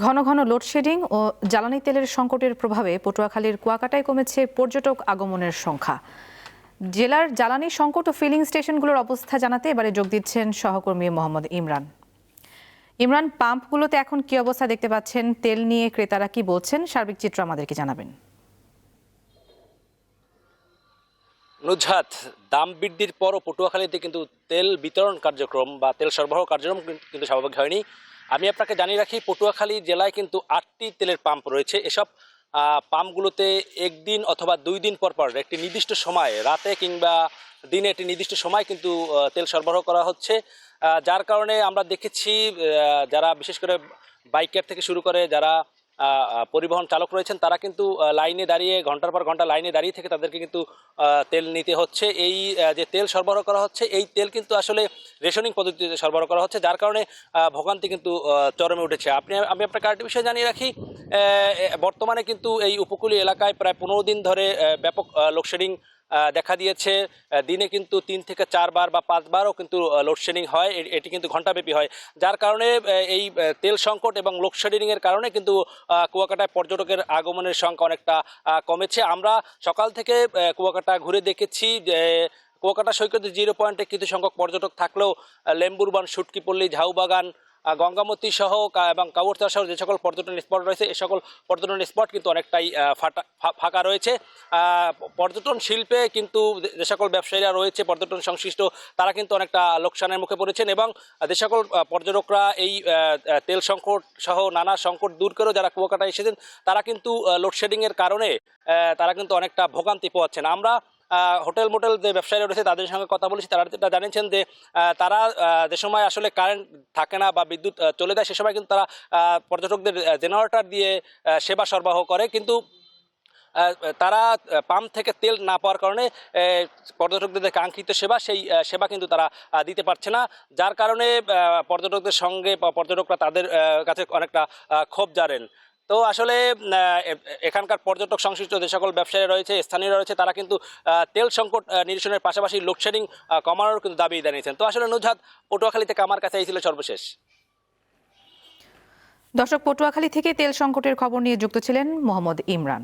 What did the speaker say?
ঘন ঘন লোডশেডিং ও জ্বালানি তেলের সংকটের প্রভাবে পটুয়াখালীর কুয়াকাটায় কমেছে পর্যটক আগমনের সংখ্যা। জেলার জ্বালানি সংকট ও ফিলিং স্টেশনগুলোর অবস্থা জানাতে এবারে যোগ দিচ্ছেন সহকর্মী মোহাম্মদ ইমরান। ইমরান, পাম্পগুলোতে এখন কি অবস্থা দেখতে পাচ্ছেন? তেল নিয়ে ক্রেতারা কি বলছেন? সার্বিক চিত্র আমাদেরকে জানাবেন। নুজহাত, দাম বৃদ্ধির পরও পটুয়াখালীতে কিন্তু তেল বিতরণ কার্যক্রম বা তেল সরবরাহ কার্যক্রম কিন্তু স্বাভাবিক হয়নি। আমি আপনাকে জানিয়ে রাখি, পটুয়াখালী জেলায় কিন্তু 8টি তেলের পাম্প রয়েছে। এসব পাম্পগুলোতে একদিন অথবা 2 দিন পর পর একটি নির্দিষ্ট সময়, রাতে কিংবা দিনে একটি নির্দিষ্ট সময় কিন্তু তেল সরবরাহ করা হচ্ছে। যার কারণে আমরা দেখেছি যারা বিশেষ করে বাইকার থেকে শুরু করে যারা পরিবহন চালক রয়েছেন তারা কিন্তু লাইনে দাঁড়িয়ে ঘন্টার পর ঘন্টা লাইনে দাঁড়িয়ে থেকে তাদেরকে কিন্তু তেল নিতে হচ্ছে। এই যে তেল সরবরাহ করা হচ্ছে, এই তেল কিন্তু আসলে রেশনিং পদ্ধতিতে সরবরাহ করা হচ্ছে, যার কারণে ভোগান্তি কিন্তু চরমে উঠেছে। আমি আপনাকে আরেকটি বিষয় জানিয়ে রাখি, বর্তমানে কিন্তু এই উপকূলীয় এলাকায় প্রায় 15 দিন ধরে ব্যাপক লোডশেডিং দেখা দিয়েছে। দিনে কিন্তু 3 থেকে 4 বার বা 5 বারও কিন্তু লোডশেডিং হয়। এটি কিন্তু ঘণ্টাব্যাপী হয়, যার কারণে এই তেল সংকট এবং লোডশেডিংয়ের কারণে কিন্তু কুয়াকাটায় পর্যটকের আগমনের সংখ্যা অনেকটা কমেছে। আমরা সকাল থেকে কুয়াকাটা ঘুরে দেখেছি যে কুয়াকাটা সৈকতে 0 পয়েন্টে কিছু সংখ্যক পর্যটক থাকলেও লেম্বুরবান, সুটকিপল্লী, ঝাউবাগান, গঙ্গামতি সহ এবং কাউরচা সহ যে সকল পর্যটন স্পট রয়েছে, এ সকল পর্যটন স্পট কিন্তু অনেকটাই ফাঁকা রয়েছে। পর্যটন শিল্পে কিন্তু যে সকল ব্যবসায়ীরা রয়েছে পর্যটন সংশ্লিষ্ট, তারা কিন্তু অনেকটা লোকসানের মুখে পড়েছেন এবং যে সকল পর্যটকরা এই তেল সংকট সহ নানা সংকট দূর করেও যারা কুয়াকাটায় এসেছেন, তারা কিন্তু লোডশেডিংয়ের কারণে তারা কিন্তু অনেকটা ভোগান্তি পোহাচ্ছেন। আমরা হোটেল মোটেল যে ব্যবসায়ীরা রয়েছে তাদের সঙ্গে কথা বলেছি, তারা যেটা জানিয়েছেন যে তারা যে সময় আসলে কারেন্ট থাকে না বা বিদ্যুৎ চলে যায়, সে সময় কিন্তু তারা পর্যটকদের জেনারেটর দিয়ে সেবা সরবরাহ করে, কিন্তু তারা পাম্প থেকে তেল না পাওয়ার কারণে পর্যটকদের যে কাঙ্ক্ষিত সেবা, সেই সেবা কিন্তু তারা দিতে পারছে না, যার কারণে পর্যটকদের সঙ্গে বা পর্যটকরা তাদের কাছে অনেকটা ক্ষোভ জানেন। তো আসলে এখানকার পর্যটক সংশ্লিষ্ট যে সকল ব্যবসায়ী রয়েছে, স্থানীয়রা রয়েছে, তারা কিন্তু তেল সংকট নিরসনের পাশাপাশি লোডশেডিং কমানোর কিন্তু দাবি জানিয়েছেন। তো আসলে নুজহাত, পটুয়াখালী থেকে আমার কাছে এই ছিল সর্বশেষ। দর্শক, পটুয়াখালী থেকে তেল সংকটের খবর নিয়ে যুক্ত ছিলেন মোহাম্মদ ইমরান।